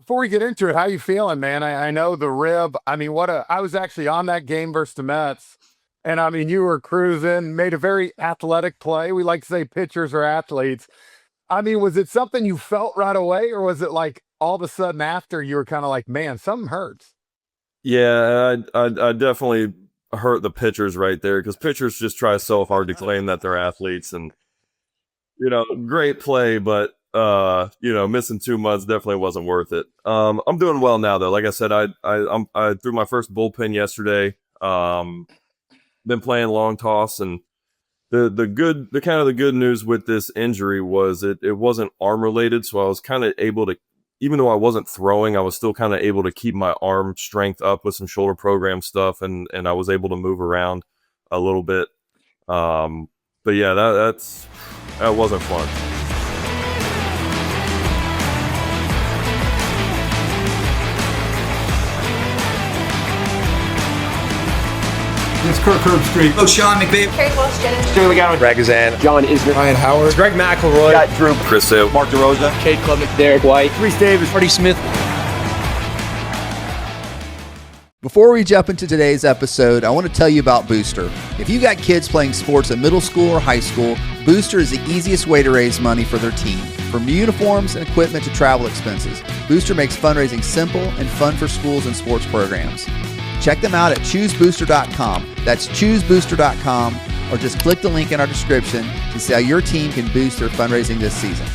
before we get into it, how you feeling, man? I know the rib. I mean, I was actually on that game versus the Mets, and I mean, you were cruising, made a very athletic play. We like to say pitchers are athletes. I mean, was it something you felt right away, or was it like all of a sudden after you were kind of like, man, something hurts? Yeah, I definitely hurt the pitchers right there because pitchers just try so hard to claim that they're athletes, and great play, but missing 2 months definitely wasn't worth it. I'm doing well now though. Like I said, I threw my first bullpen yesterday. Been playing long toss, and the good news with this injury was it wasn't arm related, so I was kind of able to, even though I wasn't throwing, I was still kind of able to keep my arm strength up with some shoulder program stuff, and I was able to move around a little bit. But yeah, that wasn't fun. It's Kirk Herbstreit. Oh, Sean McVay. Carrie Walsh Jennings. Sterling Gallagher. Ragazan. John Isner. Ryan Howard. Greg McElroy. Got Drew. Chris Sale. Mark DeRosa. Cade Klubnik. Derek White. Reese Davis. Freddie Smith. Before we jump into today's episode, I want to tell you about Booster. If you got kids playing sports at middle school or high school, Booster is the easiest way to raise money for their team. From uniforms and equipment to travel expenses, Booster makes fundraising simple and fun for schools and sports programs. Check them out at choosebooster.com. That's choosebooster.com, or just click the link in our description to see how your team can boost their fundraising this season.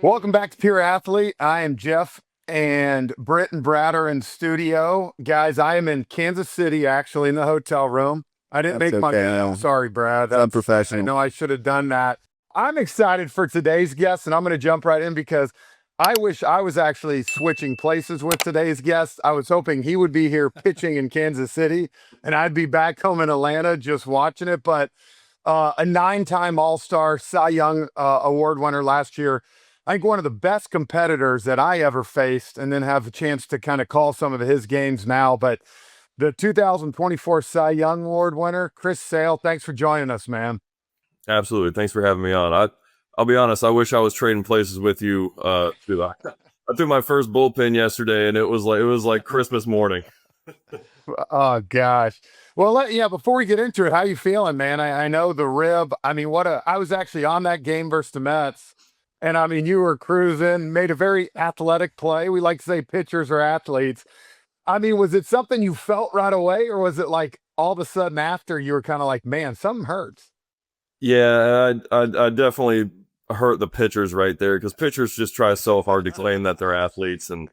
Welcome back to Pure Athlete. I am Jeff, and Britt and Brad are in studio. Guys, I am in Kansas City, actually, in the hotel room. I didn't That's make okay, my... Sorry, Brad. That's unprofessional. I know I should have done that. I'm excited for today's guest, and I'm going to jump right in because I wish I was actually switching places with today's guest. I was hoping he would be here pitching in Kansas City, and I'd be back home in Atlanta just watching it. But a 9-time All-Star Cy Young Award winner last year, I think one of the best competitors that I ever faced, and then have a chance to kind of call some of his games now. But the 2024 Cy Young Award winner, Chris Sale, thanks for joining us, man. Absolutely, thanks for having me on. I'll be honest, I wish I was trading places with you. I threw my first bullpen yesterday, and it was like Christmas morning. Oh gosh. Well, before we get into it, how you feeling, man? I know the rib. I mean, I was actually on that game versus the Mets, and I mean, you were cruising, made a very athletic play. We like to say pitchers are athletes. I mean, was it something you felt right away, or was it like all of a sudden after you were kind of like, man, something hurts? Yeah, I definitely hurt the pitchers right there because pitchers just try so hard to claim that they're athletes, and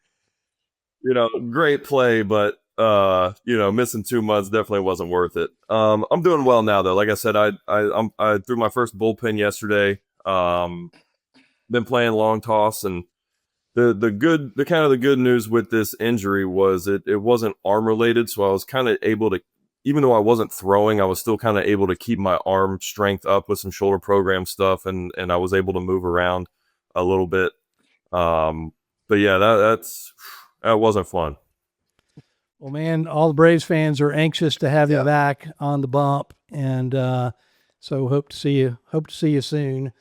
great play, but missing 2 months definitely wasn't worth it. I'm doing well now though. Like I said, I threw my first bullpen yesterday. Been playing long toss, and the good news with this injury was it wasn't arm related, so I was kind of able to, even though I wasn't throwing, I was still kind of able to keep my arm strength up with some shoulder program stuff, and I was able to move around a little bit. But yeah, that wasn't fun. Well, man, all the Braves fans are anxious to have you back on the bump, and so hope to see you soon.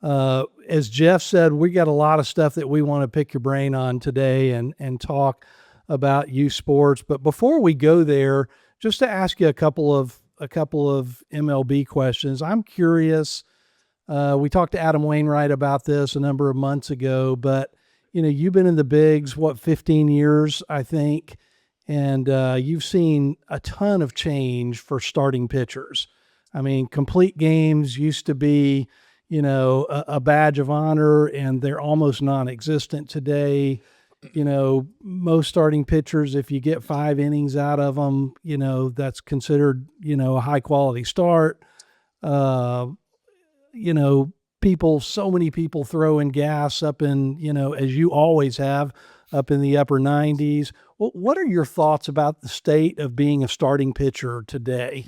As Jeff said, we got a lot of stuff that we want to pick your brain on today and talk about youth sports. But before we go there, just to ask you a couple of MLB questions. I'm curious. We talked to Adam Wainwright about this a number of months ago, but you've been in the bigs, 15 years, I think, and you've seen a ton of change for starting pitchers. I mean, complete games used to be, a badge of honor, and they're almost non-existent today. Most starting pitchers, if you get 5 innings out of them, that's considered, a high quality start. So many people throwing gas up in, as you always have, up in the upper 90s. Well, what are your thoughts about the state of being a starting pitcher today?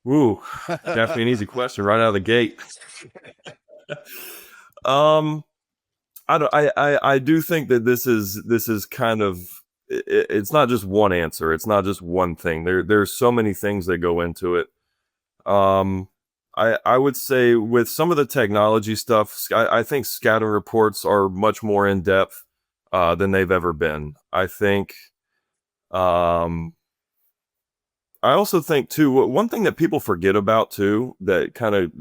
Ooh, definitely an easy question right out of the gate. I do think that this is kind of, it's not just one answer. It's not just one thing. There's so many things that go into it. I would say with some of the technology stuff, I think scouting reports are much more in depth. than they've ever been. I think. I also think too, one thing that people forget about too, that kind of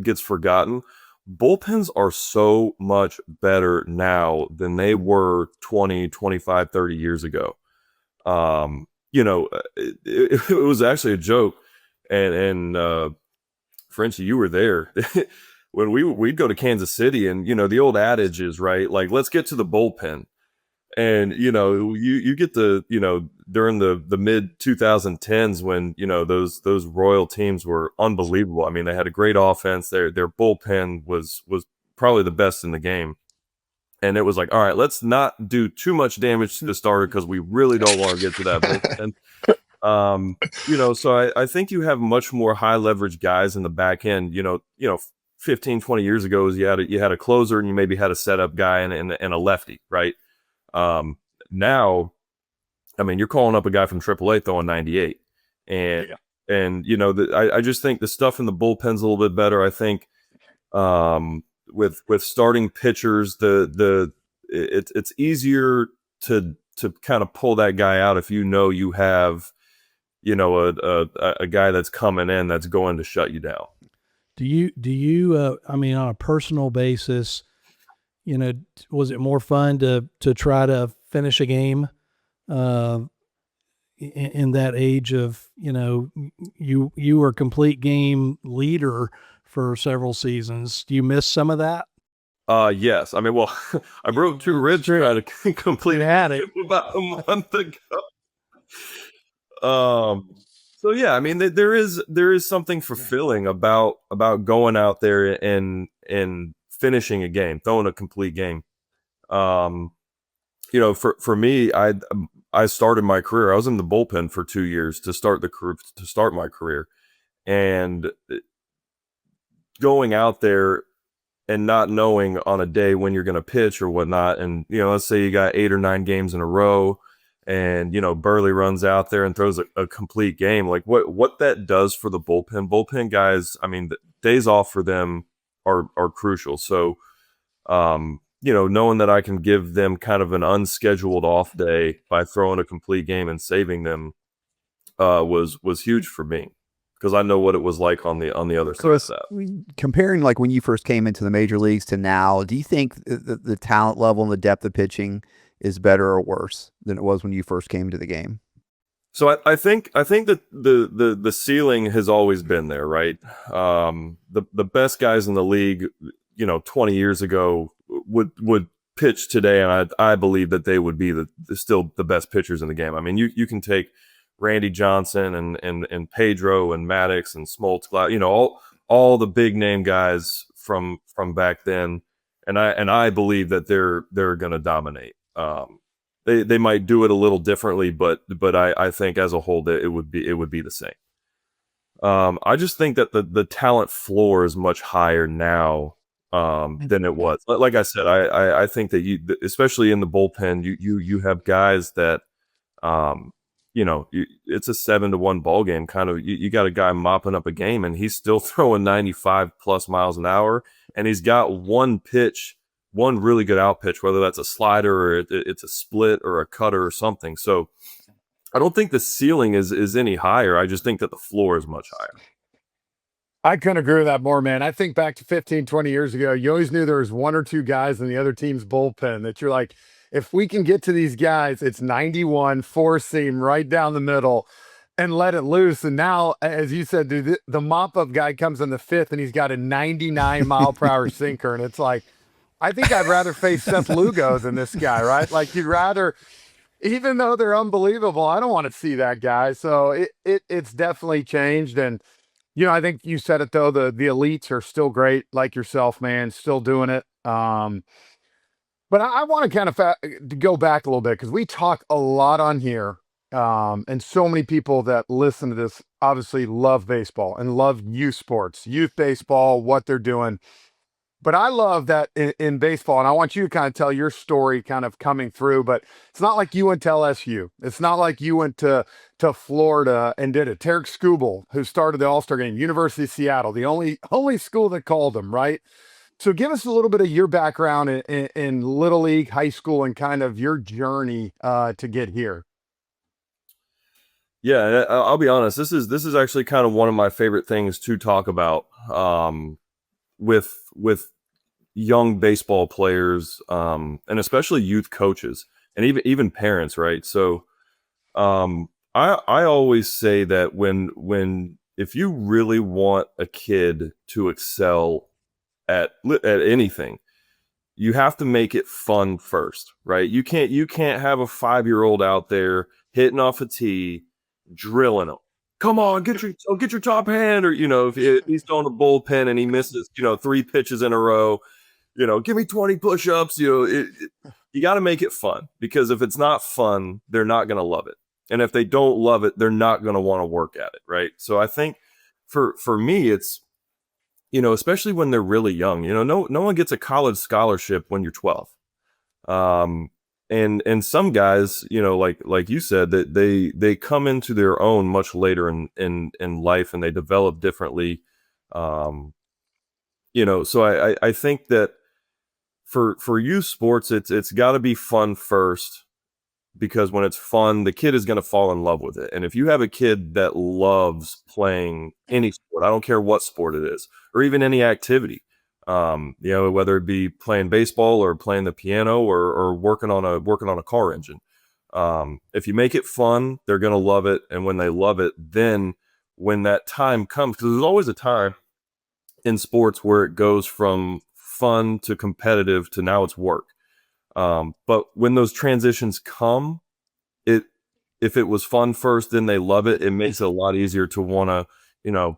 gets forgotten. Bullpens are so much better now than they were 20, 25, 30 years ago. It was actually a joke. And Frenchie, you were there when we'd go to Kansas City, and the old adage is, right, like, let's get to the bullpen. And you get during the mid 2010s when those Royal teams were unbelievable. I mean, they had a great offense. Their bullpen was probably the best in the game. And it was like, all right, let's not do too much damage to the starter because we really don't want to get to that bullpen. So I think you have much more high leverage guys in the back end. 15, 20 years ago, you had a closer and you maybe had a setup guy and a lefty, right? Now, I mean, you're calling up a guy from AAA throwing 98, and I just think the stuff in the bullpen's a little bit better. I think with starting pitchers, it's easier to kind of pull that guy out if you have a guy that's coming in that's going to shut you down. Do you I mean, on a personal basis, was it more fun to try to finish a game in that age of, you were a complete game leader for several seasons? Do you miss some of that? Yes. I mean, well, I broke 2 ribs trying to complete it about a month ago. So yeah, I mean, there is something fulfilling about going out there and finishing a game, throwing a complete game. For me, I started my career. I was in the bullpen for 2 years to start my career, and going out there and not knowing on a day when you're going to pitch or whatnot. And let's say you got 8 or 9 games in a row, and Burley runs out there and throws a complete game. Like what that does for the bullpen guys. I mean, the days off for them are crucial. So, knowing that I can give them kind of an unscheduled off day by throwing a complete game and saving them was huge for me, because I know what it was like on the other side of that. Comparing like when you first came into the major leagues to now, do you think the talent level and the depth of pitching is better or worse than it was when you first came to the game? So I think that the ceiling has always been there, right? The best guys in the league, 20 years ago would pitch today, and I believe that they would be still the best pitchers in the game. I mean, you can take Randy Johnson and Pedro and Maddox and Smoltz, all the big name guys from back then, and I believe that they're going to dominate. They might do it a little differently, but I think as a whole it would be the same. I just think that the talent floor is much higher now than it was. Like I said, I think that especially in the bullpen, you have guys that it's a 7-1 ball game. Kind of, you got a guy mopping up a game, and he's still throwing 95 plus miles an hour, and he's got one really good out pitch, whether that's a slider or it's a split or a cutter or something. So I don't think the ceiling is any higher. I just think that the floor is much higher. I couldn't agree with that more, man. I think back to 15, 20 years ago, you always knew there was 1 or 2 guys in the other team's bullpen that you're like, if we can get to these guys, it's 91, 4-seam right down the middle and let it loose. And now, as you said, dude, the mop-up guy comes in the 5th and he's got a 99-mile-per-hour sinker. And it's like, I think I'd rather face Seth Lugo than this guy, right? Like, you'd rather, even though they're unbelievable, I don't want to see that guy. So it's definitely changed. And, I think you said it, though, the elites are still great, like yourself, man, still doing it. But I want to kind of to go back a little bit, because we talk a lot on here. And so many people that listen to this obviously love baseball and love youth sports, youth baseball, what they're doing. But I love that in baseball, and I want you to kind of tell your story kind of coming through, but it's not like you went to LSU. It's not like you went to Florida and did it. Tarek Skubal, who started the All-Star game, University of Seattle, the only school that called him, right? So give us a little bit of your background in Little League, high school, and kind of your journey to get here. Yeah, I'll be honest. This is actually kind of one of my favorite things to talk about with young baseball players, and especially youth coaches and even parents, right? So I always say that when if you really want a kid to excel at anything, you have to make it fun first, right? You can't have a 5-year-old out there hitting off a tee, drilling them. Come on, get your top hand, or if he's throwing a bullpen and he misses 3 pitches in a row, give me 20 push-ups. You got to make it fun, because if it's not fun, they're not going to love it, and if they don't love it, they're not going to want to work at it, right? So I think for me, it's especially when they're really young. No one gets a college scholarship when you're 12. And some guys, like you said, that they come into their own much later in life, and they develop differently. So I think that for youth sports, it's got to be fun first, because when it's fun, the kid is going to fall in love with it. And if you have a kid that loves playing any sport, I don't care what sport it is, or even any activity, whether it be playing baseball or playing the piano or working on a car engine, if you make it fun, they're going to love it. And when they love it, then when that time comes, because there's always a time in sports where it goes from fun to competitive to now it's work. But when those transitions come, if it was fun first, then they love it. It makes it a lot easier to want to,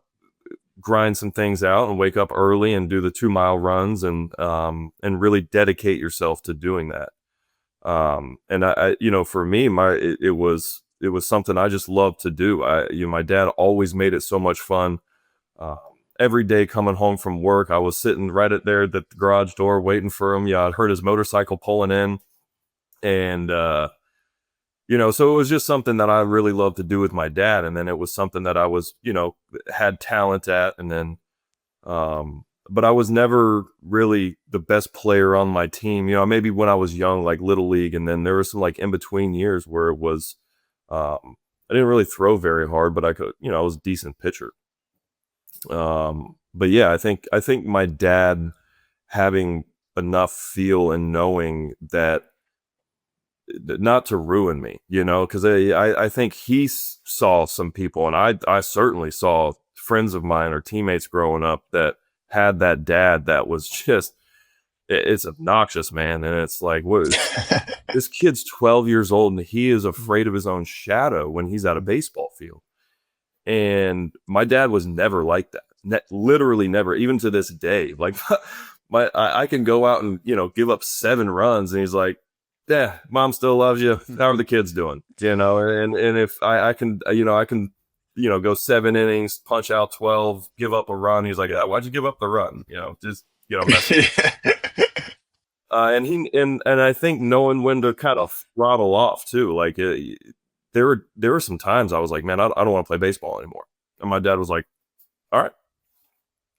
grind some things out and wake up early and do the 2-mile runs and really dedicate yourself to doing that. And I for me, it was something I just loved to do. My dad always made it so much fun. Every day coming home from work, I was sitting right there at the garage door waiting for him. I'd heard his motorcycle pulling in, and so it was just something that I really loved to do with my dad. And then it was something that I was, had talent at, and then, but I was never really the best player on my team. Maybe when I was young, like Little League, and then there were some like in between years where it was, I didn't really throw very hard, but I could, I was a decent pitcher. But yeah, I think my dad having enough feel and knowing that not to ruin me, because I think he saw some people, and I certainly saw friends of mine or teammates growing up that had that dad that was just, it's obnoxious, man. And it's like, what, this kid's 12 years old and he is afraid of his own shadow when he's at a baseball field. And my dad was never like that. Literally never, even to this day. Like I can go out and, give up 7 runs, and he's like, yeah, mom still loves you. How are the kids doing? And if I can, go 7 innings, punch out 12, give up a run. He's like, why'd you give up the run? Just, mess and I think knowing when to kind of throttle off too. Like there were some times I was like, man, I don't want to play baseball anymore. And my dad was like, all right,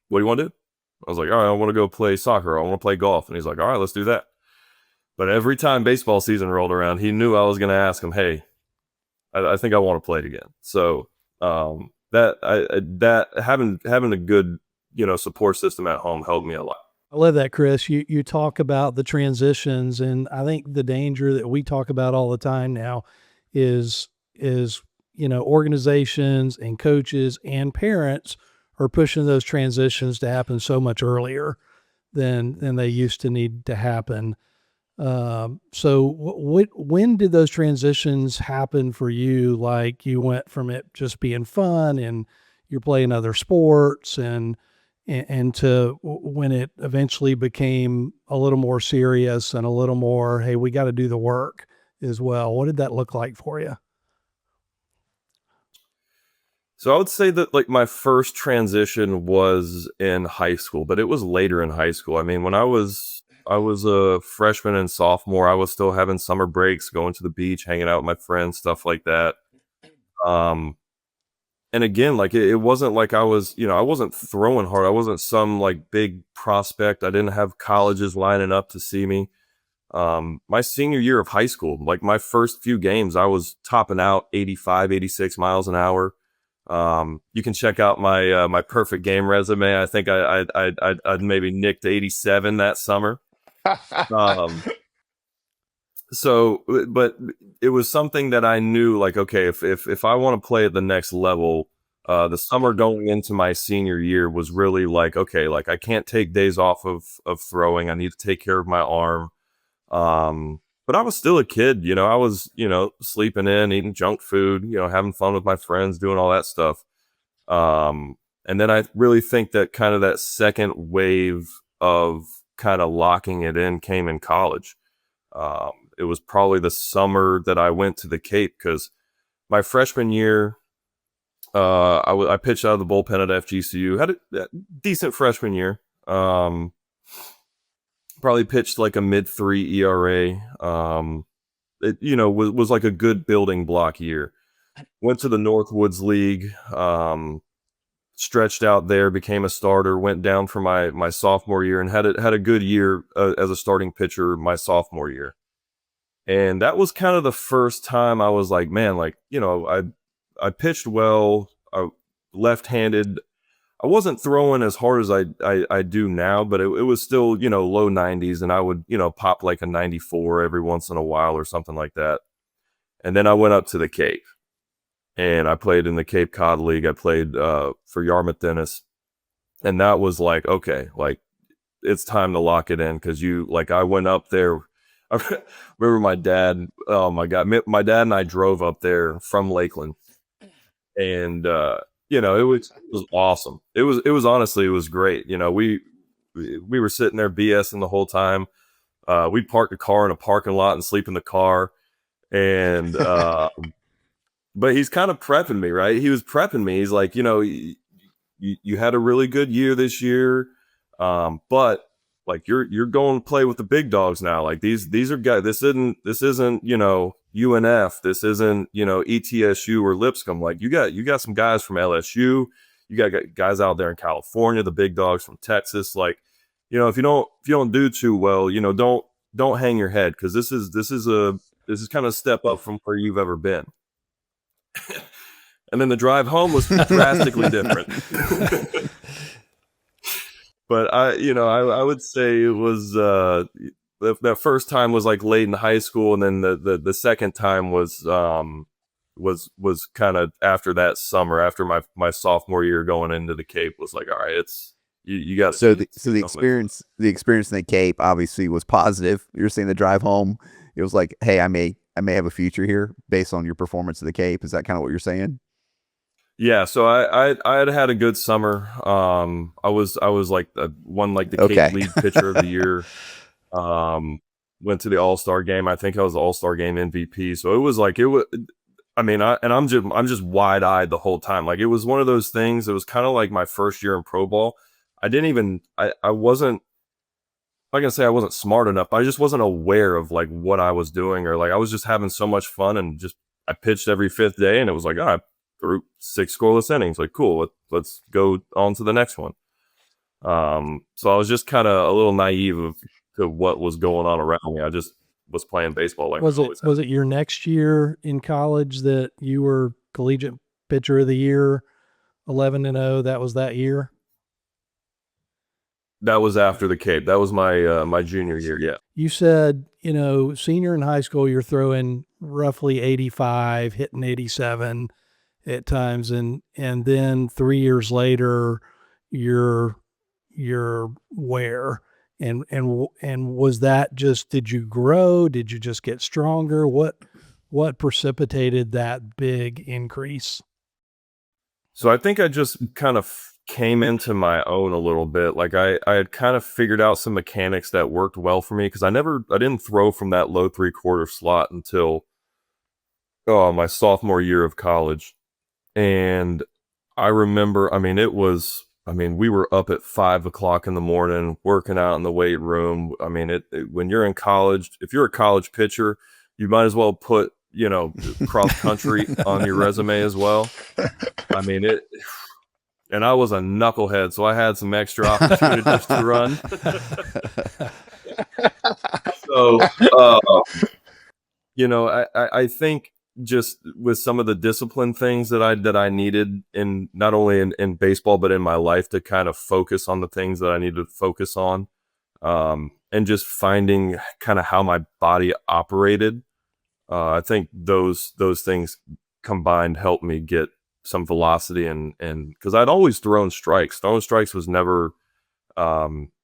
what do you want to do? I was like, all right, I want to go play soccer. I want to play golf. And he's like, all right, let's do that. But every time baseball season rolled around, he knew I was going to ask him, hey, I think I want to play it again. So that having a good, support system at home helped me a lot. I love that, Chris. You talk about the transitions, and I think the danger that we talk about all the time now is organizations and coaches and parents are pushing those transitions to happen so much earlier than they used to need to happen. So when did those transitions happen for you? Like you went from it just being fun and you're playing other sports and to when it eventually became a little more serious and a little more, hey, we got to do the work as well. What did that look like for you? So I would say that like my first transition was in high school, but it was later in high school. I mean, when I was a freshman and sophomore, I was still having summer breaks, going to the beach, hanging out with my friends, stuff like that. and again, like it wasn't like I was, I wasn't throwing hard. I wasn't some like big prospect. I didn't have colleges lining up to see me. My senior year of high school, like my first few games, I was topping out 85, 86 miles an hour. You can check out my my perfect game resume. I think I'd maybe nicked 87 that summer. Um, so, but it was something that I knew, like, okay, if I want to play at the next level, the summer going into my senior year was really like, okay, like I can't take days off of throwing. I need to take care of my arm. But I was still a kid, I was, sleeping in, eating junk food, having fun with my friends, doing all that stuff. And then I really think that kind of that second wave of kind of locking it in came in college. It was probably the summer that I went to the Cape, because my freshman year, I pitched out of the bullpen at FGCU, had a decent freshman year. Probably pitched like a mid-3 ERA. It, was like a good building block year. Went to the Northwoods League, stretched out there, became a starter, went down for my sophomore year, and had a good year as a starting pitcher my sophomore year. And that was kind of the first time I was like, man, like, I pitched well, left-handed. I wasn't throwing as hard as I do now, but it was still, low 90s, and I would, pop like a 94 every once in a while or something like that. And then I went up to the Cape, and I played in the Cape Cod League. I played for Yarmouth Dennis, and that was like, okay, like it's time to lock it in, because I went up there. I remember my dad. Oh my God, my dad and I drove up there from Lakeland, and it was awesome. It was honestly, it was great. We were sitting there BSing the whole time. We'd park the car in a parking lot and sleep in the car. And, but he's kind of prepping me, right? He was prepping me. He's like, you had a really good year this year. But like, you're going to play with the big dogs now. Like these are guys, this isn't, UNF, this isn't, ETSU or Lipscomb. Like you got some guys from LSU, you got guys out there in California, the big dogs from Texas. Like, if you don't do too well, don't hang your head, because this is kind of a step up from where you've ever been. And then the drive home was drastically different. But I would say it was that first time was like late in high school, and then the second time was kind of after that summer, after my sophomore year going into the Cape, was like, all right, it's you got. So the experience in the Cape obviously was positive. You're saying the drive home, it was like, hey, I may have a future here based on your performance at the Cape. Is that kind of what you're saying? Yeah, so I had a good summer. I was like won like the Cape League Pitcher of the Year. Went to the All-Star game. I think I was the All-Star game MVP. So it was like I'm just wide-eyed the whole time. Like it was one of those things. It was kind of like my first year in pro ball. I wasn't, like I say, I wasn't smart enough. I just wasn't aware of like what I was doing, or like I was just having so much fun, and just I pitched every fifth day, and it was like, I threw 6 scoreless innings. Like, cool, let's go on to the next one. So I was just kind of a little naive to what was going on around me. I just was playing baseball. Like, was it your next year in college that you were collegiate pitcher of the year, 11-0? That was that year. That was after the Cape. That was my my junior year. Yeah. You said, senior in high school, you're throwing roughly 85, hitting 87 at times, and then 3 years later, you're where? And was that just, did you grow? Did you just get stronger? What precipitated that big increase? So I think I just kind of came into my own a little bit. Like I had kind of figured out some mechanics that worked well for me, because I didn't throw from that low 3/4 slot until my sophomore year of college. And I remember, we were up at 5 o'clock in the morning, working out in the weight room. When you're in college, if you're a college pitcher, you might as well put cross country on your resume as well. I mean, and I was a knucklehead, so I had some extra opportunities to run. So, I think just with some of the discipline things that I needed in not only in baseball, but in my life to kind of focus on the things that I needed to focus on, and just finding kind of how my body operated. I think those things combined helped me get some velocity and because I'd always thrown strikes. Throwing strikes was never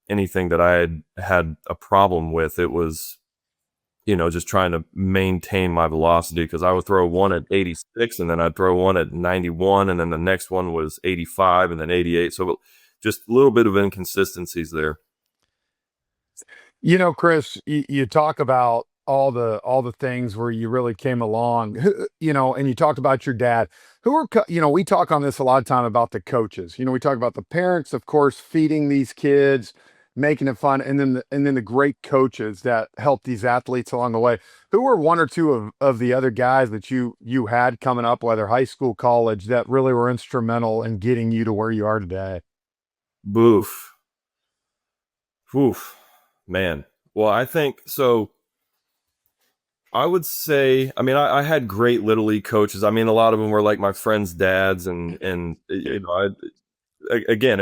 anything that I had a problem with. It was, just trying to maintain my velocity, because I would throw one at 86 and then I'd throw one at 91 and then the next one was 85 and then 88. So just a little bit of inconsistencies there. Chris, you talk about all the things where you really came along, and you talked about your dad. Who are, we talk on this a lot of time about the coaches. We talk about the parents, of course, feeding these kids, making it fun, and then the great coaches that help these athletes along the way. Who were one or two of the other guys that you had coming up, whether high school, college, that really were instrumental in getting you to where you are today? Boof. Oof, man. Well, I think so. I would say, I had great Little League coaches. A lot of them were like my friends' dads, and again,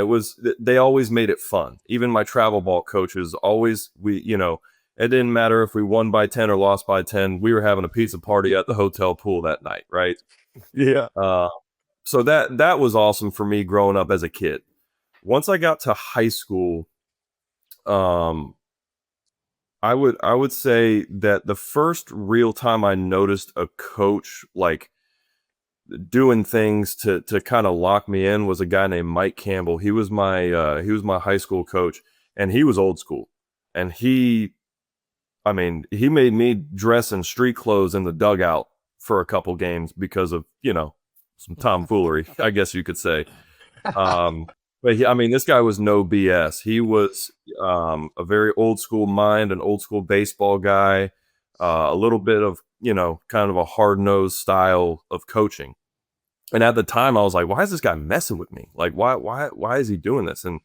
they always made it fun. Even my travel ball coaches always, it didn't matter if we won by 10 or lost by 10. We were having a pizza party at the hotel pool that night, right? Yeah. So that was awesome for me growing up as a kid. Once I got to high school, I would say that the first real time I noticed a coach like doing things to kind of lock me in was a guy named Mike Campbell. He was my high school coach, and he was old school. And he made me dress in street clothes in the dugout for a couple games because of, some tomfoolery, I guess you could say. But this guy was no BS. He was a very old school mind, an old school baseball guy, a little bit of, kind of a hard-nosed style of coaching. And at the time I was like, why is this guy messing with me? Like, why is he doing this? And,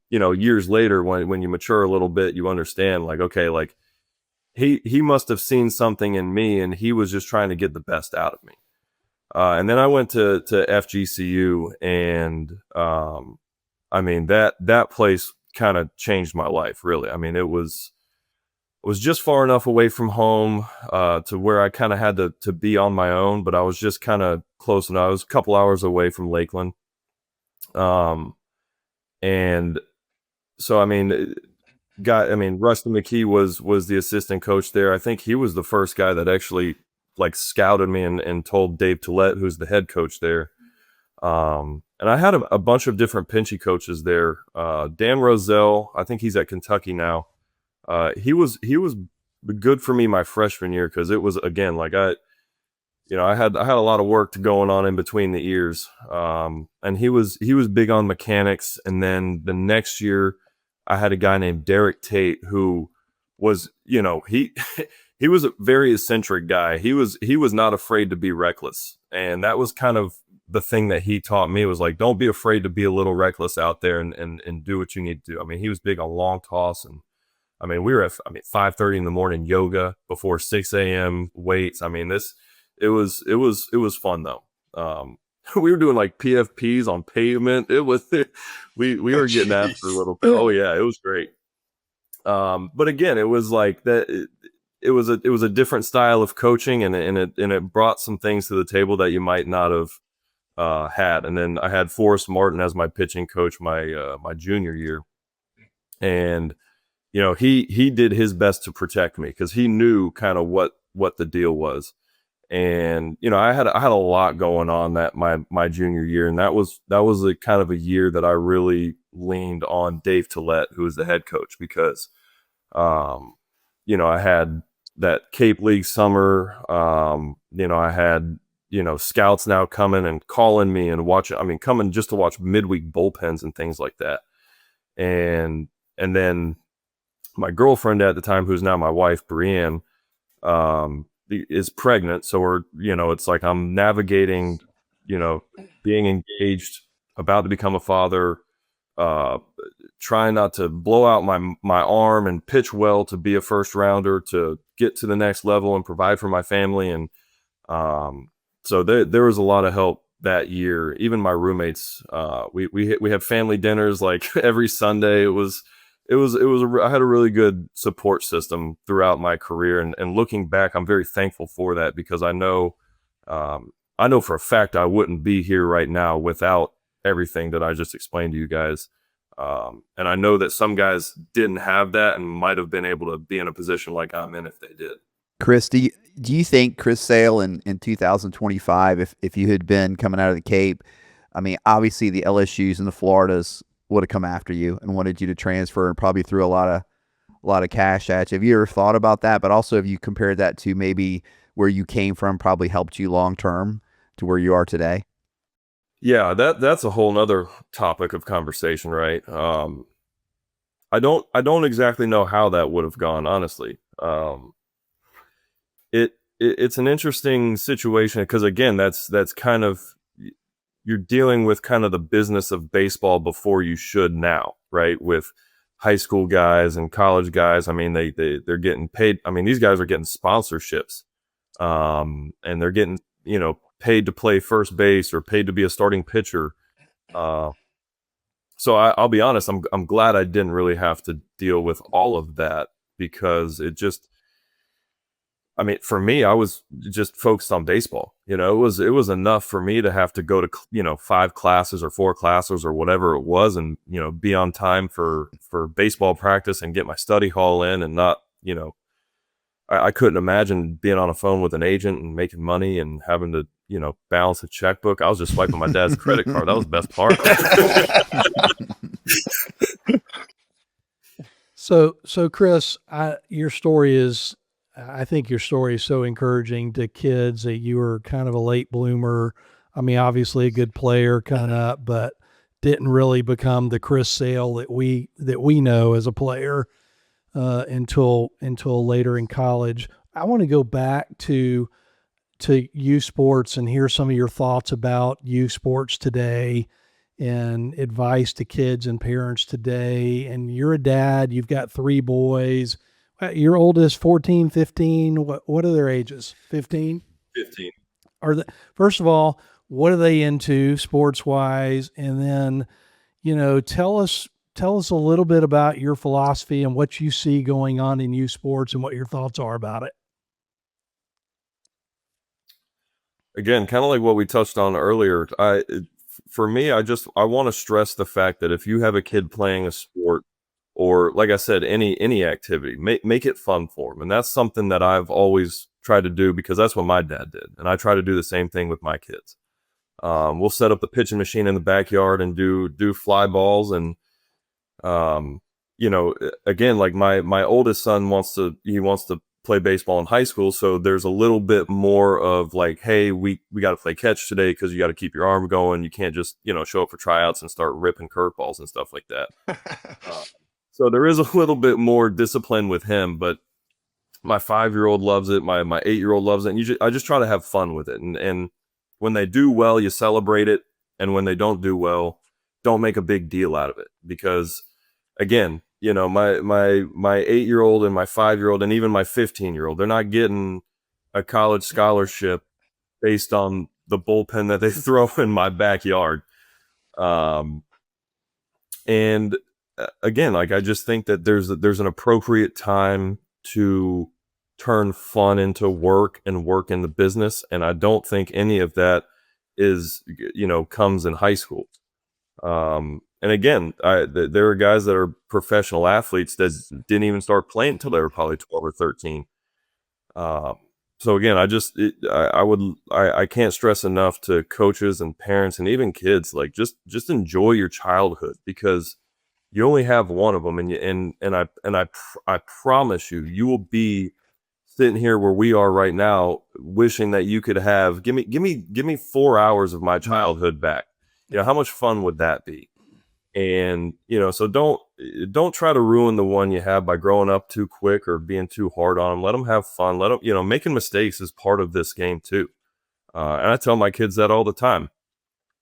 years later, when you mature a little bit, you understand, like, okay, like he must have seen something in me and he was just trying to get the best out of me. And then I went to FGCU, and that place kind of changed my life, really. It was just far enough away from home to where I kind of had to be on my own, but I was just kind of close enough. I was a couple hours away from Lakeland. And so, Rusty McKee was the assistant coach there. I think he was the first guy that actually like scouted me and told Dave Tollett, who's the head coach there. And I had a bunch of different pinchy coaches there. Dan Roselle, I think he's at Kentucky now. He was good for me my freshman year, because it was, again, like I had a lot of work going on in between the ears. And he was big on mechanics. And then the next year I had a guy named Derek Tate who was, he was a very eccentric guy. He was not afraid to be reckless. And that was kind of the thing that he taught me, was like, don't be afraid to be a little reckless out there and do what you need to do. He was big on long toss, and we were at 5:30 in the morning yoga before 6 a.m. weights. It was fun though. We were doing like PFPs on pavement. It was we were getting after a little. Oh yeah, it was great. But again, it was like that. It was a different style of coaching, and it brought some things to the table that you might not have had. And then I had Forrest Martin as my pitching coach my junior year, and he did his best to protect me, because he knew kind of what the deal was. And I had a lot going on that my junior year, and that was a kind of a year that I really leaned on Dave Tollett, who was the head coach, because I had that Cape League summer. I had, scouts now coming and calling me and watching, coming just to watch midweek bullpens and things like that. And then my girlfriend at the time, who's now my wife, Brienne, is pregnant. So it's like I'm navigating, being engaged, about to become a father, trying not to blow out my arm and pitch well to be a first rounder, to get to the next level and provide for my family. And so there was a lot of help that year. Even my roommates, we had family dinners like every Sunday. I had a really good support system throughout my career. And looking back, I'm very thankful for that, because I know for a fact I wouldn't be here right now without everything that I just explained to you guys. And I know that some guys didn't have that and might have been able to be in a position like I'm in if they did. Chris, do you think Chris Sale in 2025, if you had been coming out of the Cape, I mean, obviously the LSUs and the Floridas would have come after you and wanted you to transfer and probably threw a lot of cash at you. Have you ever thought about that? But also, have you compared that to maybe where you came from probably helped you long term to where you are today? Yeah, that's a whole nother topic of conversation, right? I don't exactly know how that would have gone, honestly. It's an interesting situation, because again, that's kind of, you're dealing with kind of the business of baseball before you should now, right? With high school guys and college guys. I mean, they're getting paid. I mean, these guys are getting sponsorships, and they're getting, paid to play first base or paid to be a starting pitcher. So I'll be honest, I'm glad I didn't really have to deal with all of that, because it just, I mean, for me, I was just focused on baseball. It was enough for me to have to go to, 5 classes or 4 classes or whatever it was, and, be on time for baseball practice and get my study hall in, and not, I couldn't imagine being on a phone with an agent and making money and having to, balance a checkbook. I was just swiping my dad's credit card. That was the best part. So Chris, I think your story is so encouraging to kids, that you were kind of a late bloomer. I mean, obviously a good player kind of, but didn't really become the Chris Sale that we know as a player until later in college. I want to go back to youth sports and hear some of your thoughts about youth sports today and advice to kids and parents today. And you're a dad, you've got 3 boys. Your oldest, 14, 15, what are their ages? 15? 15. First of all, what are they into sports wise? And then, tell us a little bit about your philosophy and what you see going on in youth sports and what your thoughts are about it. Again, kind of like what we touched on earlier, for me, I want to stress the fact that if you have a kid playing a sport, or like I said, any activity, make it fun for them. And that's something that I've always tried to do, because that's what my dad did. And I try to do the same thing with my kids. We'll set up the pitching machine in the backyard and do fly balls. And, again, like my oldest son wants to play baseball in high school. So there's a little bit more of like, hey, we got to play catch today, because you got to keep your arm going. You can't just, show up for tryouts and start ripping curveballs and stuff like that. So there is a little bit more discipline with him, but my 5-year-old loves it. My 8-year-old loves it. And I just try to have fun with it. And when they do well, you celebrate it. And when they don't do well, don't make a big deal out of it. Because again, my 8-year-old and my 5-year-old and even my 15-year-old, they're not getting a college scholarship based on the bullpen that they throw in my backyard. And again, like, I just think that there's an appropriate time to turn fun into work and work in the business. And I don't think any of that comes in high school. And again, there are guys that are professional athletes that didn't even start playing until they were probably 12 or 13. So again, I can't stress enough to coaches and parents and even kids, like, just enjoy your childhood, because you only have one of them, and I promise you will be sitting here where we are right now, wishing that you could have give me 4 hours of my childhood back. How much fun would that be? And so don't, don't try to ruin the one you have by growing up too quick or being too hard on them. Let them have fun. Let them, making mistakes is part of this game too. And I tell my kids that all the time.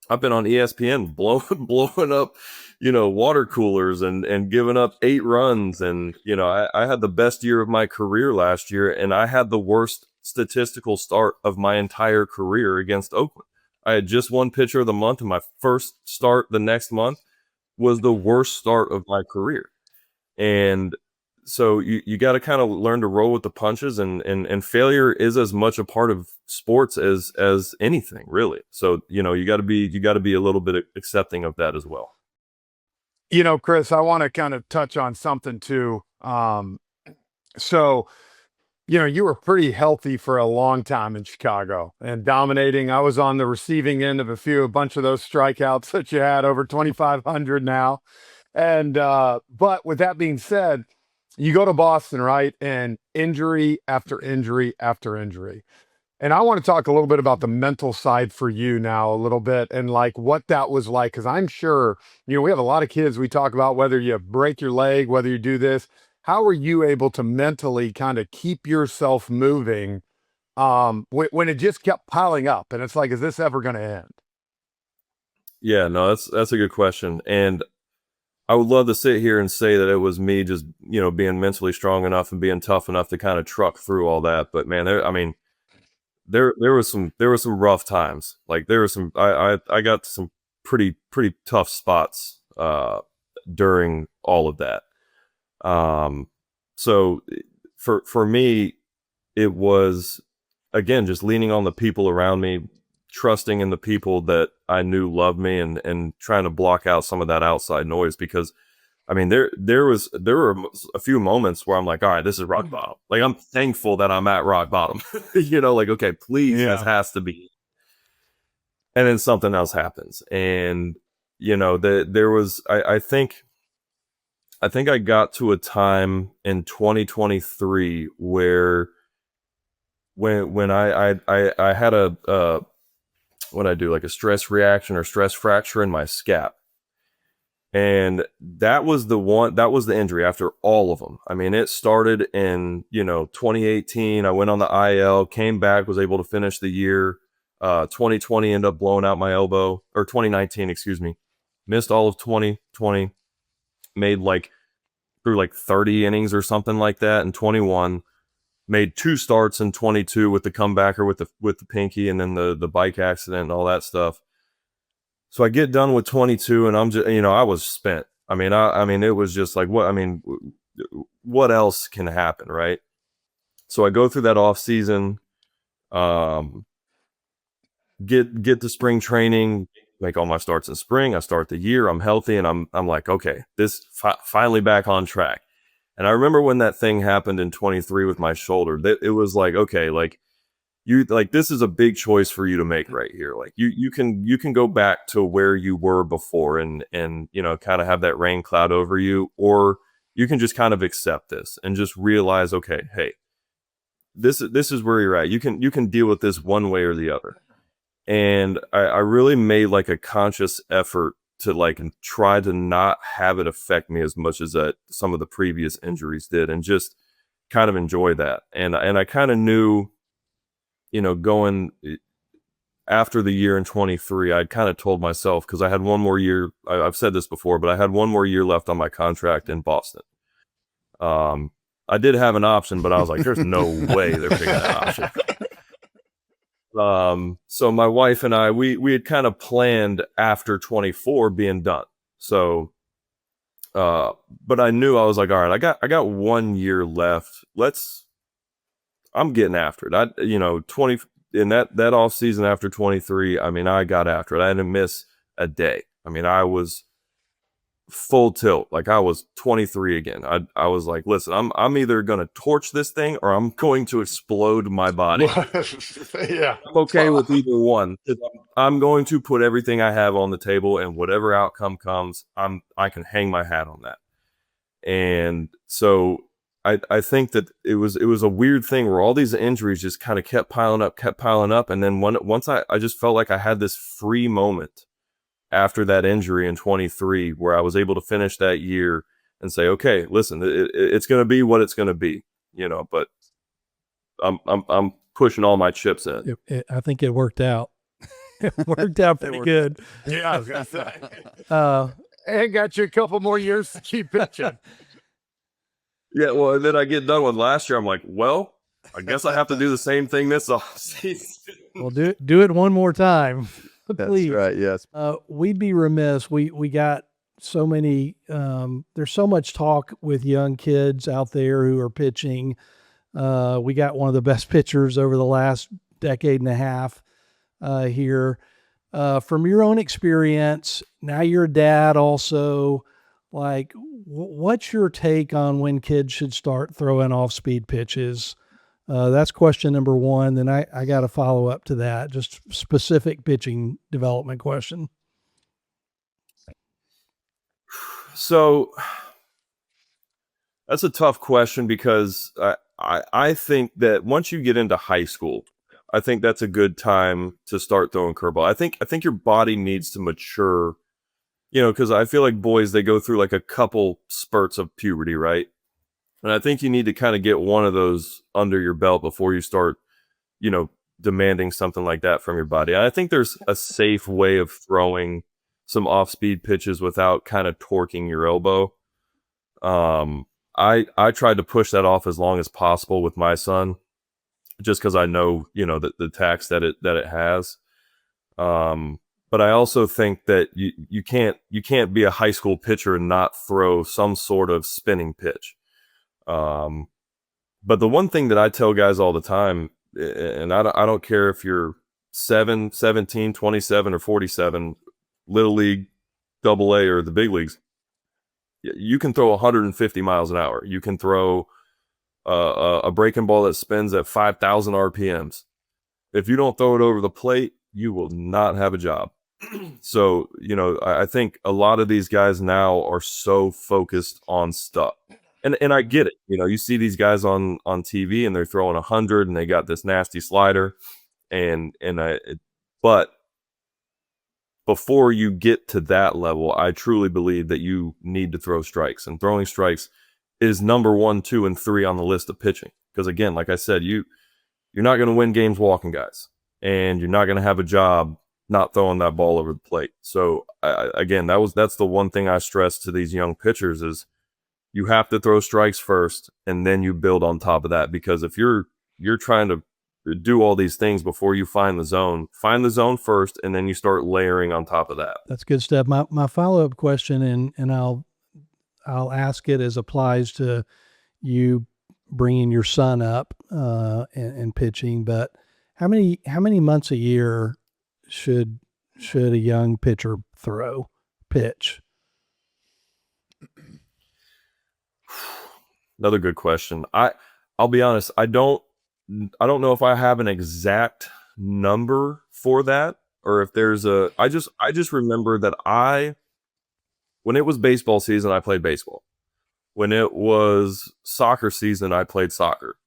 I've been on ESPN blowing up, water coolers and giving up 8 runs. And, I had the best year of my career last year, and I had the worst statistical start of my entire career against Oakland. I had just won pitcher of the month, and my first start the next month was the worst start of my career. And so you got to kind of learn to roll with the punches, and failure is as much a part of sports as anything, really. So, you got to be a little bit accepting of that as well. Chris, I want to kind of touch on something too. So, you were pretty healthy for a long time in Chicago and dominating. I was on the receiving end of a bunch of those strikeouts that you had, over 2,500 now. And, but with that being said, you go to Boston, right? And injury after injury after injury. And I want to talk a little bit about the mental side for you now a little bit, and like what that was like. Cause I'm sure, we have a lot of kids we talk about, whether you break your leg, whether you do this, how are you able to mentally kind of keep yourself moving when it just kept piling up? And it's like, is this ever going to end? Yeah, no, that's a good question. And I would love to sit here and say that it was me just, being mentally strong enough and being tough enough to kind of truck through all that. But man, there was some rough times. Like there was some, I got some pretty tough spots during all of that. So for me, it was, again, just leaning on the people around me, trusting in the people that I knew loved me, and trying to block out some of that outside noise. Because there were a few moments where I'm like, all right, this is rock bottom. Like, I'm thankful that I'm at rock bottom, like, okay, please, this has to be. And then something else happens. And, there was, I think I got to a time in 2023 where when I had what I do, like a stress reaction or stress fracture in my scap. And that was the injury after all of them. It started in, 2018. I went on the IL, came back, was able to finish the year. 2020 ended up blowing out my elbow, or 2019, excuse me. Missed all of 2020, threw like 30 innings or something like that in 21. Made 2 starts in 22 with the comebacker with the pinky, and then the bike accident and all that stuff. So I get done with 22, and I'm just, I was spent. It was just like, what else can happen, right? So I go through that off season, get to spring training, make all my starts in spring. I start the year, I'm healthy, and I'm like, okay, this finally back on track. And I remember when that thing happened in 23 with my shoulder, that it was like, okay, like this is a big choice for you to make right here. Like you can go back to where you were before and kind of have that rain cloud over you, or you can just kind of accept this and just realize, okay, hey, this is where you're at. You can deal with this one way or the other. And I really made like a conscious effort to like try to not have it affect me as much as some of the previous injuries did, and just kind of enjoy that. And I kind of knew, going after the year in 23, I'd kind of told myself, because I had one more year, I've said this before, but I had one more year left on my contract in Boston. I did have an option, but I was like, there's no way they're picking that option. So my wife and I, we had kind of planned after 24 being done. So, but I knew, I was like, all right, I got 1 year left. I'm getting after it. 20 in that off season after 23, I got after it. I didn't miss a day. I was full tilt. Like, I was 23 again. I was like, listen, I'm either going to torch this thing or I'm going to explode my body. Yeah. I'm okay with either one. I'm going to put everything I have on the table, and whatever outcome comes, I can hang my hat on that. And so I think that it was a weird thing where all these injuries just kind of kept piling up. And then once I just felt like I had this free moment after that injury in 23 where I was able to finish that year. and say, okay, listen, it's going to be what it's going to be, but I'm pushing all my chips in. I think it worked out. It worked out pretty good. Yeah, I was gonna say. Uh, And got you a couple more years to keep pitching. Yeah, well, and then I get done with last year. I'm like, well, I guess I have to do the same thing this offseason. well, do it one more time, please. That's right. Yes. We'd be remiss. We got so many. There's so much talk with young kids out there who are pitching. We got one of the best pitchers over the last decade and a half here. From your own experience, now you're a dad also. Like, what's your take on when kids should start throwing off-speed pitches? That's question number one. Then I got a follow up to that, just specific pitching development question. So that's a tough question because I think that once you get into high school, I think that's a good time to start throwing curveball. I think your body needs to mature, because I feel like boys, they go through like a couple spurts of puberty, right? And I think you need to kind of get one of those under your belt before you start, demanding something like that from your body. And I think there's a safe way of throwing some off-speed pitches without kind of torquing your elbow. I tried to push that off as long as possible with my son, just because I know, the tax that it has. But I also think that you can't be a high school pitcher and not throw some sort of spinning pitch. But the one thing that I tell guys all the time, and I don't care if you're 7, 17, 27, or 47, little league, double A, or the big leagues, you can throw 150 miles an hour. You can throw a breaking ball that spins at 5,000 RPMs. If you don't throw it over the plate, you will not have a job. So, I think a lot of these guys now are so focused on stuff. And I get it. You see these guys on TV and they're throwing 100 and they got this nasty slider. But before you get to that level, I truly believe that you need to throw strikes. And throwing strikes is number 1, 2, and 3 on the list of pitching. Because again, like I said, you're not going to win games walking guys. And you're not going to have a job not throwing that ball over the plate. So that's the one thing I stress to these young pitchers is you have to throw strikes first and then you build on top of that. Because if you're trying to do all these things before you find the zone first, and then you start layering on top of that. That's good stuff. My follow-up question, and I'll ask it as applies to you bringing your son up and pitching, but how many months a year should a young pitcher pitch? Another good question. I'll be honest, I don't know if I have an exact number for that, or if there's I just remember that when it was baseball season, I played baseball. When it was soccer season, I played soccer.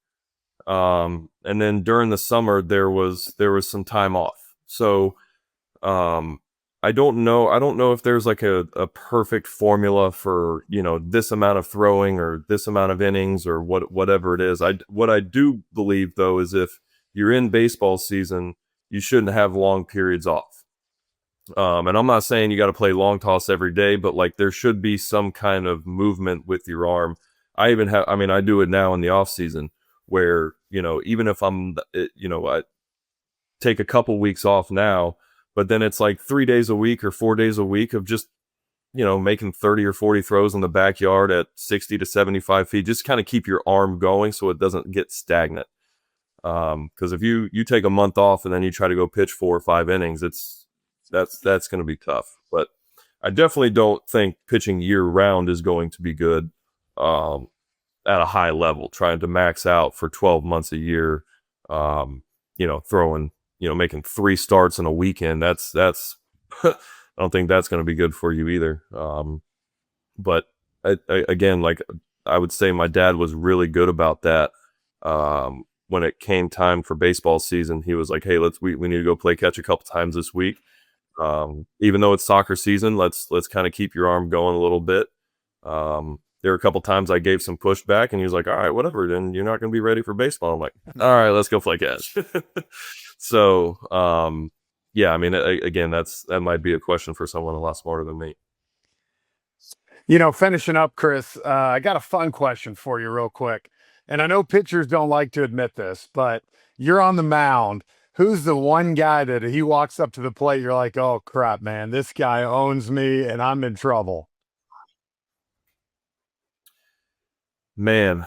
And then during the summer, there was some time off. So, I don't know if there's like a perfect formula for, this amount of throwing or this amount of innings or whatever it is. What I do believe though, is if you're in baseball season, you shouldn't have long periods off. And I'm not saying you got to play long toss every day, but like there should be some kind of movement with your arm. I do it now in the off season where, even if I take a couple weeks off now, but then it's like 3 days a week or 4 days a week of just, making 30 or 40 throws in the backyard at 60 to 75 feet, just kind of keep your arm going so it doesn't get stagnant. Because if you take a month off and then you try to go pitch 4 or 5 innings, that's going to be tough. But I definitely don't think pitching year round is going to be good at a high level, trying to max out for 12 months a year, throwing, making 3 starts in a weekend. That's I don't think that's going to be good for you either. But again, like I would say my dad was really good about that. When it came time for baseball season, he was like, hey, we need to go play catch a couple times this week. Even though it's soccer season, let's kind of keep your arm going a little bit. there were a couple times I gave some pushback, and he was like, all right, whatever, then you're not going to be ready for baseball. I'm like, all right, let's go play catch. So, yeah, I mean, again, that might be a question for someone a lot smarter than me. Finishing up, Chris, I got a fun question for you real quick. And I know pitchers don't like to admit this, but you're on the mound. Who's the one guy that he walks up to the plate, you're like, oh, crap, man, this guy owns me and I'm in trouble? Man,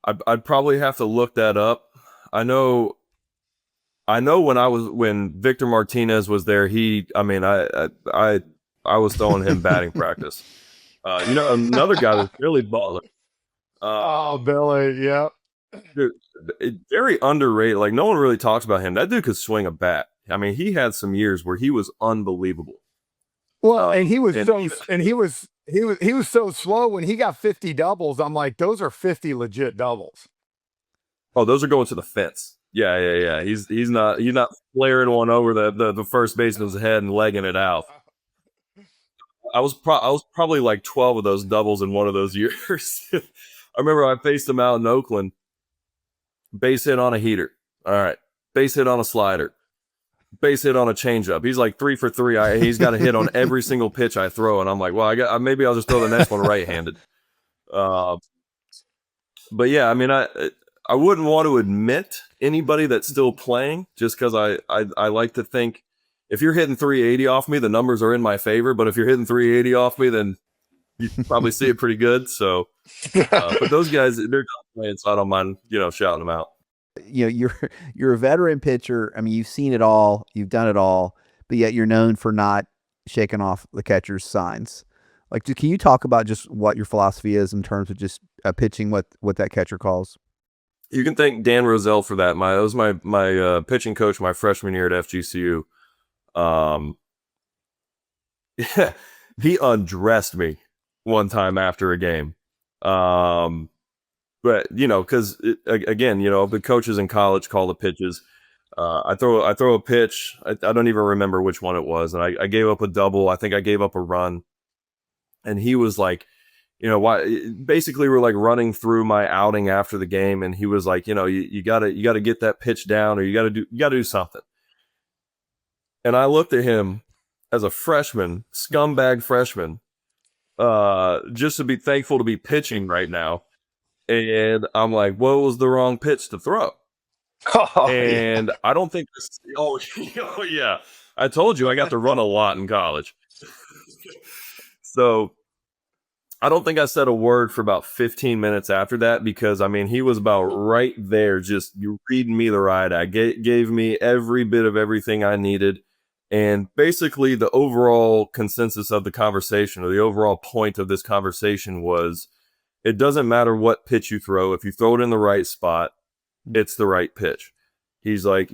I'd probably have to look that up. I know when Victor Martinez was there, I was throwing him batting practice. Another guy that's really baller. Billy, yeah. Dude, very underrated. Like, no one really talks about him. That dude could swing a bat. I mean, he had some years where he was unbelievable. Well, and he was so slow when he got 50 doubles. I'm like, those are 50 legit doubles. Oh, those are going to the fence. Yeah. He's not flaring one over the first baseman's head and legging it out. I was probably like 12 of those doubles in one of those years. I remember I faced him out in Oakland. Base hit on a heater. All right. Base hit on a slider. Base hit on a changeup. He's like 3 for 3. He's got a hit on every single pitch I throw, and I'm like, well, maybe I'll just throw the next one right-handed. But yeah, I mean, I wouldn't want to admit anybody that's still playing, just because I like to think if you're hitting 380 off me, the numbers are in my favor. But if you're hitting 380 off me, then you can probably see it pretty good. So, but those guys, they're not playing, so I don't mind, shouting them out. You're a veteran pitcher. I mean, you've seen it all, you've done it all, but yet you're known for not shaking off the catcher's signs. Like, can you talk about just what your philosophy is in terms of just pitching what that catcher calls? You can thank Dan Roselle for that. That was my pitching coach my freshman year at FGCU. Yeah, he undressed me one time after a game. But because again, the coaches in college call the pitches. I throw a pitch. I don't even remember which one it was, and I gave up a double. I think I gave up a run, and he was like, why? Basically, we're like running through my outing after the game, and he was like, you gotta get that pitch down, or you gotta do something. And I looked at him as a freshman, scumbag freshman, just to be thankful to be pitching right now. And I'm like, what was the wrong pitch to throw? And yeah. I don't think this. Oh, yeah. I told you I got to run a lot in college. So I don't think I said a word for about 15 minutes after that, because, I mean, he was about right there. Just you reading me the right eye. Gave me every bit of everything I needed. And basically the overall consensus of the conversation, or the overall point of this conversation, was it doesn't matter what pitch you throw. If you throw it in the right spot, it's the right pitch. He's like,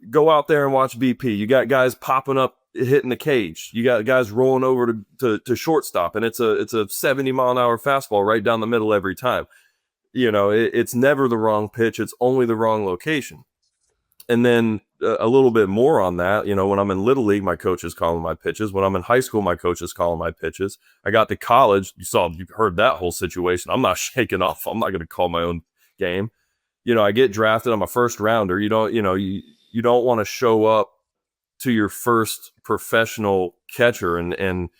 go out there and watch BP. You got guys popping up, hitting the cage. You got guys rolling over to shortstop, and it's a 70-mile-an-hour fastball right down the middle every time. It's never the wrong pitch. It's only the wrong location. And then a little bit more on that, when I'm in Little League, my coach is calling my pitches. When I'm in high school, my coach is calling my pitches. I got to college. You heard that whole situation. I'm not shaking off. I'm not going to call my own game. I get drafted. I'm a first rounder. You don't want to show up to your first professional catcher and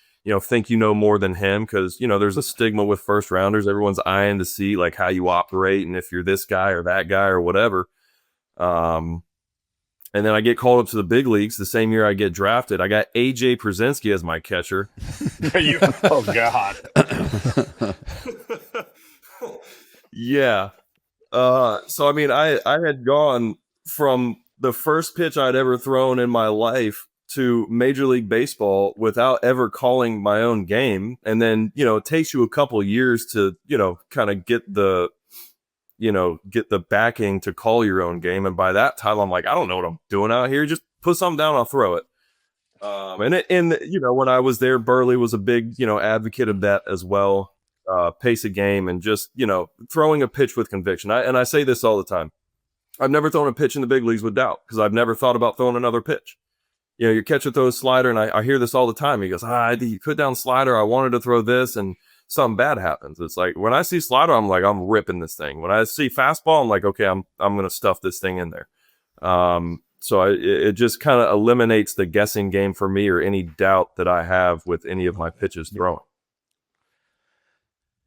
think you know more than him, because, there's a stigma with first rounders. Everyone's eyeing to see like how you operate and if you're this guy or that guy or whatever. And then I get called up to the big leagues the same year I get drafted. I got AJ Przinsky as my catcher. Oh, God. Yeah. So, I mean, I had gone from the first pitch I'd ever thrown in my life to Major League Baseball without ever calling my own game. And then, it takes you a couple years to, kind of get the backing to call your own game. And by that time, I'm like, I don't know what I'm doing out here. Just put something down, I'll throw it. And when I was there, Burley was a big, advocate of that as well. Pace a game and just, throwing a pitch with conviction. I say this all the time. I've never thrown a pitch in the big leagues with doubt, because I've never thought about throwing another pitch. you know, your catcher throws slider, and I hear this all the time. He goes, you put down slider. I wanted to throw this, and something bad happens. It's like, when I see slider, I'm like, I'm ripping this thing. When I see fastball, I'm like, okay, I'm going to stuff this thing in there. So it just kind of eliminates the guessing game for me, or any doubt that I have with any of my pitches throwing.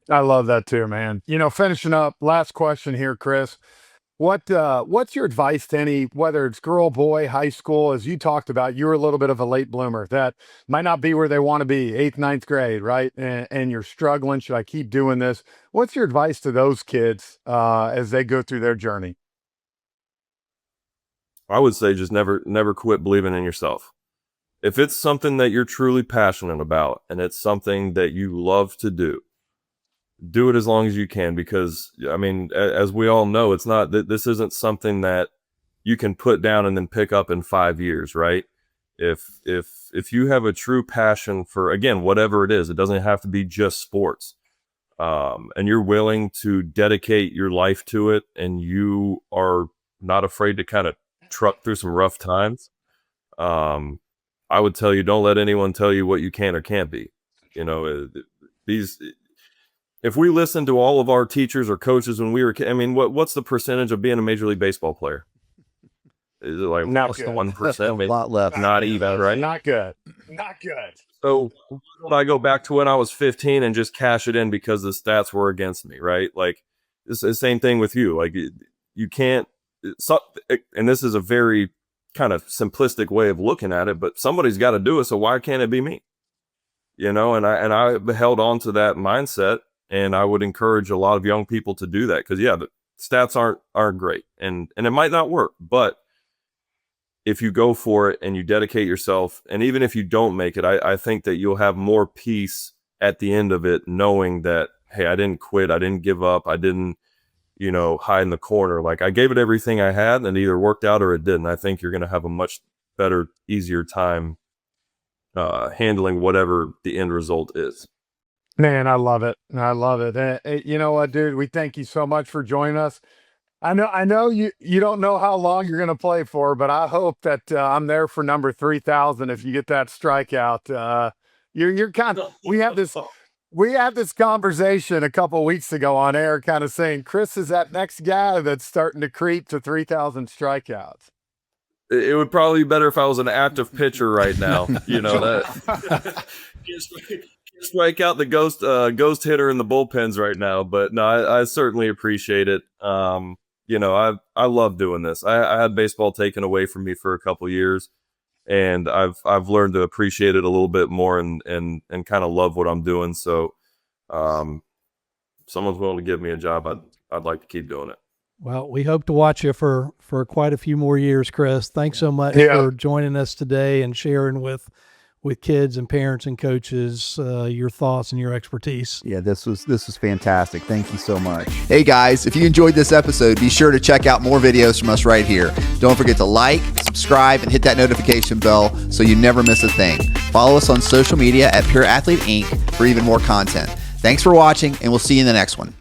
I love that too, man. You know, finishing up, last question here, Chris. What's your advice to any, whether it's girl, boy, high school, as you talked about, you were a little bit of a late bloomer that might not be where they want to be, 8th, 9th grade, right? And you're struggling. Should I keep doing this? What's your advice to those kids as they go through their journey? I would say just never quit believing in yourself. If it's something that you're truly passionate about, and it's something that you love to do it as long as you can, because I mean, as we all know, it's not that this isn't something that you can put down and then pick up in 5 years, right? If you have a true passion for, again, whatever it is, it doesn't have to be just sports, and you're willing to dedicate your life to it, and you are not afraid to kind of truck through some rough times, I would tell you, don't let anyone tell you what you can or can't be. You know, if we listened to all of our teachers or coaches when we were, I mean, what's the percentage of being a Major League Baseball player? Is it like Not less than good. 1%? A lot left. Not even, right? Not good. Not good. So when I go back to when I was 15 and just cash it in because the stats were against me, right? Like, it's the same thing with you. Like, you can't, and this is a very kind of simplistic way of looking at it, but somebody's got to do it. So why can't it be me? You know, and I held on to that mindset, and I would encourage a lot of young people to do that, because yeah, the stats aren't great, and it might not work, but if you go for it and you dedicate yourself, and even if you don't make it, I think that you'll have more peace at the end of it, knowing that, hey, I didn't quit, I didn't give up, I didn't, you know, hide in the corner. Like, I gave it everything I had, and it either worked out or it didn't. I think you're going to have a much better, easier time handling whatever the end result is. Man, I love it. I love it. You know what, dude? We thank you so much for joining us. I know you don't know how long you're going to play for, but I hope that I'm there for number 3,000 if you get that strikeout. You're kind of, we had this conversation a couple of weeks ago on air, kind of saying Chris is that next guy that's starting to creep to 3,000 strikeouts. It would probably be better if I was an active pitcher right now. You know, that strike out the ghost hitter in the bullpens right now. But no, I certainly appreciate it. You know, I love doing this. I had baseball taken away from me for a couple years, and I've learned to appreciate it a little bit more, and kind of love what I'm doing. So, someone's willing to give me a job, I'd like to keep doing it. Well, we hope to watch you for quite a few more years, Chris. Thanks so much for joining us today and sharing with kids and parents and coaches your thoughts and your expertise. Yeah, this was fantastic. Thank you so much. Hey guys, if you enjoyed this episode, be sure to check out more videos from us right here. Don't forget to like, subscribe, and hit that notification bell so you never miss a thing. Follow us on social media at Pure Athlete Inc. for even more content. Thanks for watching, and we'll see you in the next one.